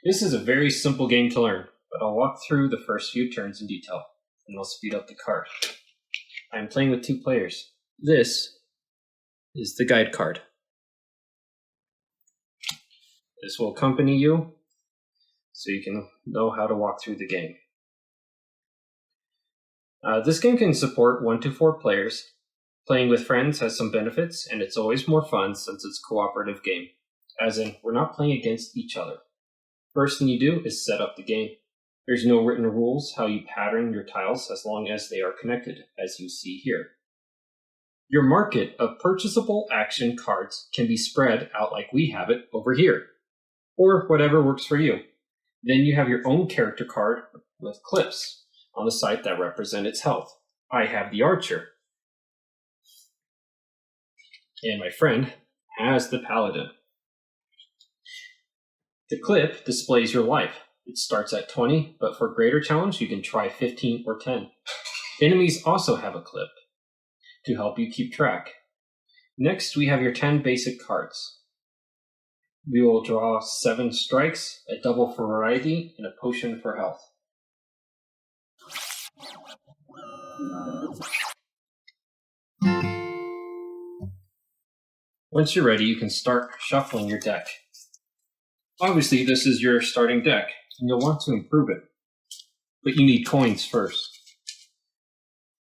This is a very simple game to learn, but I'll walk through the first few turns in detail, and I'll speed up the card. I'm playing with 2 players. This is the guide card. This will accompany you, so you can know how to walk through the game. This game can support 1 to 4 players. Playing with friends has some benefits, and it's always more fun since it's a cooperative game. As in, we're not playing against each other. First thing you do is set up the game. There's no written rules how you pattern your tiles as long as they are connected, as you see here. Your market of purchasable action cards can be spread out like we have it over here, or whatever works for you. Then you have your own character card with clips on the side that represent its health. I have the archer, and my friend has the paladin. The clip displays your life. It starts at 20, but for greater challenge, you can try 15 or 10. Enemies also have a clip to help you keep track. Next, we have your 10 basic cards. We will draw 7 strikes, a double for variety, and a potion for health. Once you're ready, you can start shuffling your deck. Obviously, this is your starting deck, and you'll want to improve it. But you need coins first.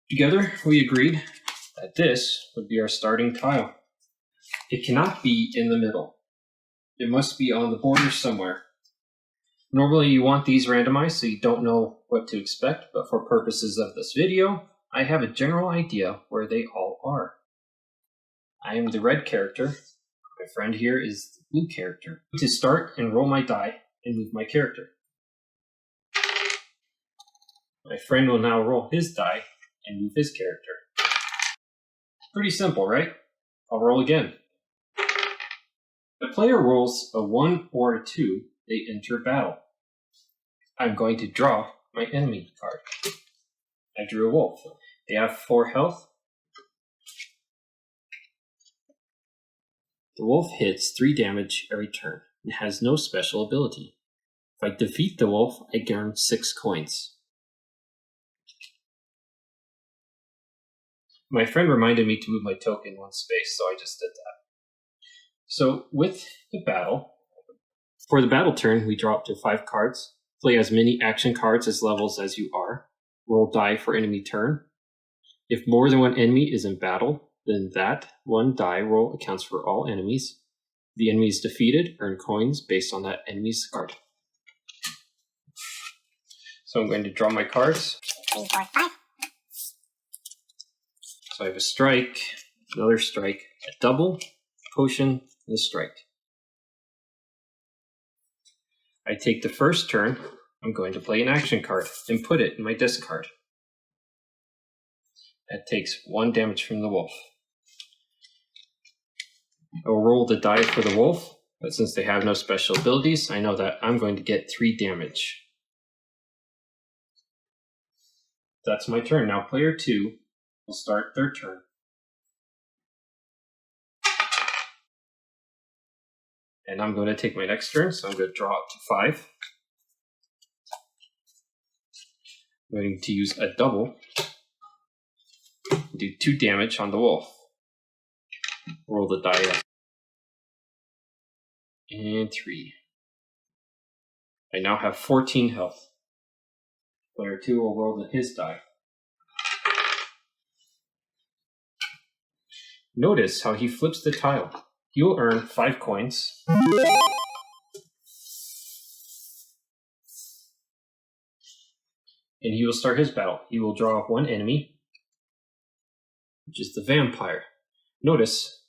Together, we agreed that this would be our starting tile. It cannot be in the middle. It must be on the border somewhere. Normally, you want these randomized so you don't know what to expect, but for purposes of this video, I have a general idea where they all are. I am the red character. My friend here is the blue character. To start and roll my die and move my character. My friend will now roll his die and move his character. Pretty simple, right? I'll roll again. The player rolls a 1 or a 2, they enter battle. I'm going to draw my enemy card. I drew a wolf. They have 4 health. The wolf hits 3 damage every turn and has no special ability. If I defeat the wolf, I gain 6 coins. My friend reminded me to move my token 1 space, so I just did that. So with the battle, for the battle turn, we draw up to 5 cards. Play as many action cards as levels as you are. Roll die for enemy turn. If more than 1 enemy is in battle, then that 1 die roll accounts for all enemies. The enemies defeated earn coins based on that enemy's card. So I'm going to draw my cards. 3, 4, 5. So I have a strike, another strike, a double, potion, and a strike. I take the first turn. I'm going to play an action card and put it in my discard. That takes 1 damage from the wolf. I will roll the die for the wolf, but since they have no special abilities, I know that I'm going to get 3 damage. That's my turn. Now player 2 will start their turn. And I'm going to take my next turn, so I'm going to draw up to 5. I'm going to use a double. Do 2 damage on the wolf. Roll the die up. And 3. I now have 14 health. Player 2 will roll his die. Notice how he flips the tile. He will earn 5 coins. And he will start his battle. He will draw up 1 enemy, which is the vampire. Notice,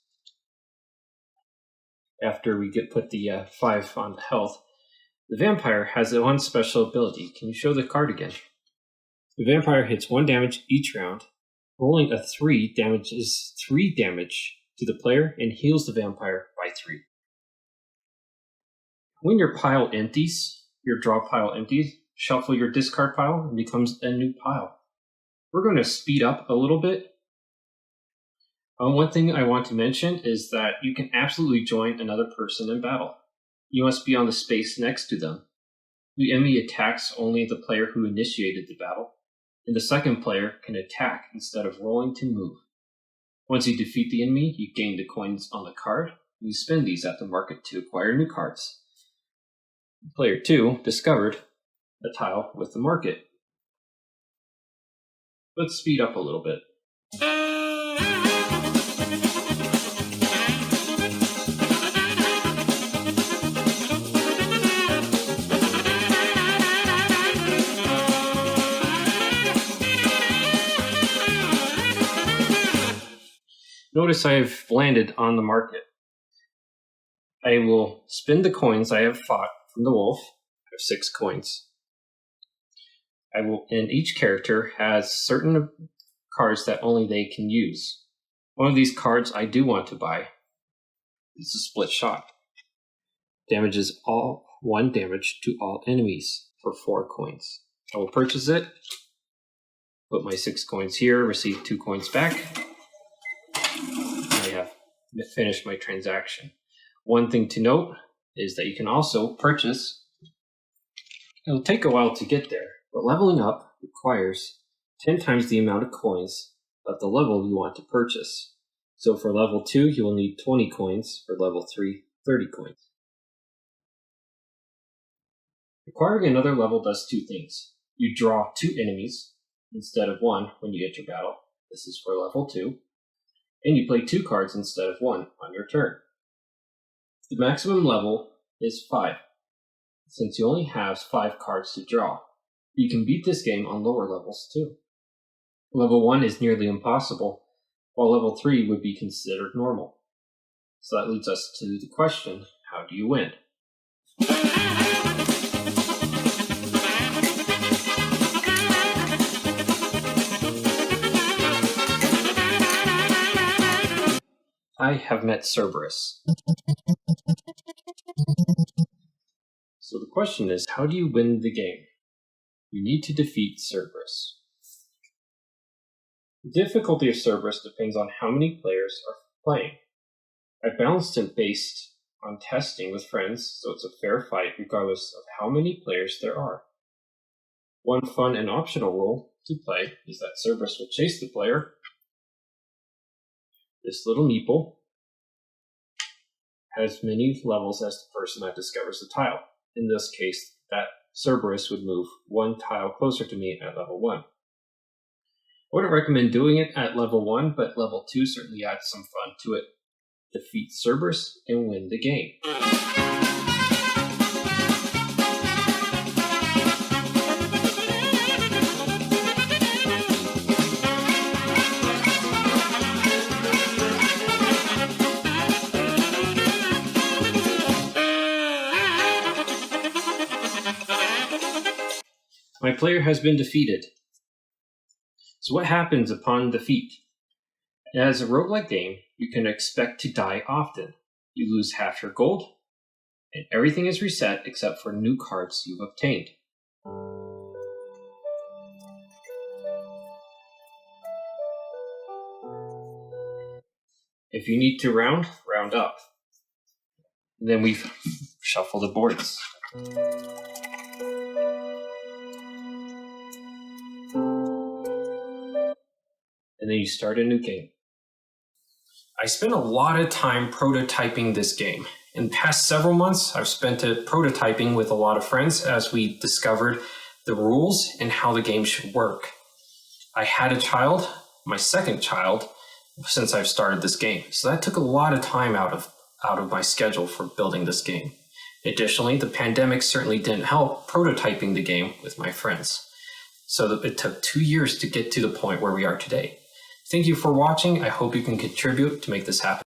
after we put the 5 on the health, the vampire has 1 special ability. Can you show the card again? The vampire hits 1 damage each round. Rolling a 3 damages 3 damage to the player and heals the vampire by 3. When your pile empties, your draw pile empties, shuffle your discard pile and becomes a new pile. We're going to speed up a little bit One thing I want to mention is that you can absolutely join another person in battle. You must be on the space next to them. The enemy attacks only the player who initiated the battle, and the second player can attack instead of rolling to move. Once you defeat the enemy, you gain the coins on the card, and you spend these at the market to acquire new cards. Player 2 discovered a tile with the market. Let's speed up a little bit. Notice I've landed on the market. I will spend the coins I have fought from the wolf. I have 6 coins. And each character has certain cards that only they can use. One of these cards I do want to buy. It's a split shot. Damages 1 damage to all enemies for 4 coins. I will purchase it. Put my 6 coins here, receive 2 coins back. I have finished my transaction. One thing to note is that you can also purchase. It'll take a while to get there, but leveling up requires 10 times the amount of coins of the level you want to purchase. So for level 2, you will need 20 coins. For level 3, 30 coins. Acquiring another level does 2 things. You draw 2 enemies instead of 1 when you enter battle. This is for level 2. And you play 2 cards instead of 1 on your turn. The maximum level is 5, since you only have 5 cards to draw. You can beat this game on lower levels too. Level 1 is nearly impossible, while level 3 would be considered normal. So that leads us to the question, how do you win? I have met Cerberus. So the question is, how do you win the game? You need to defeat Cerberus. The difficulty of Cerberus depends on how many players are playing. I balanced it based on testing with friends, so it's a fair fight regardless of how many players there are. One fun and optional rule to play is that Cerberus will chase the player. This little meeple has many levels as the person that discovers the tile. In this case, that Cerberus would move 1 tile closer to me at level 1. I wouldn't recommend doing it at level 1, but level 2 certainly adds some fun to it. Defeat Cerberus and win the game. My player has been defeated. So what happens upon defeat? As a roguelike game, you can expect to die often. You lose half your gold, and everything is reset except for new cards you've obtained. If you need to round up. And then we shuffle the boards. And then you start a new game. I spent a lot of time prototyping this game. In the past several months, I've spent it prototyping with a lot of friends as we discovered the rules and how the game should work. I had a child, my second child, since I've started this game. So that took a lot of time out of my schedule for building this game. Additionally, the pandemic certainly didn't help prototyping the game with my friends. So it took 2 years to get to the point where we are today. Thank you for watching. I hope you can contribute to make this happen.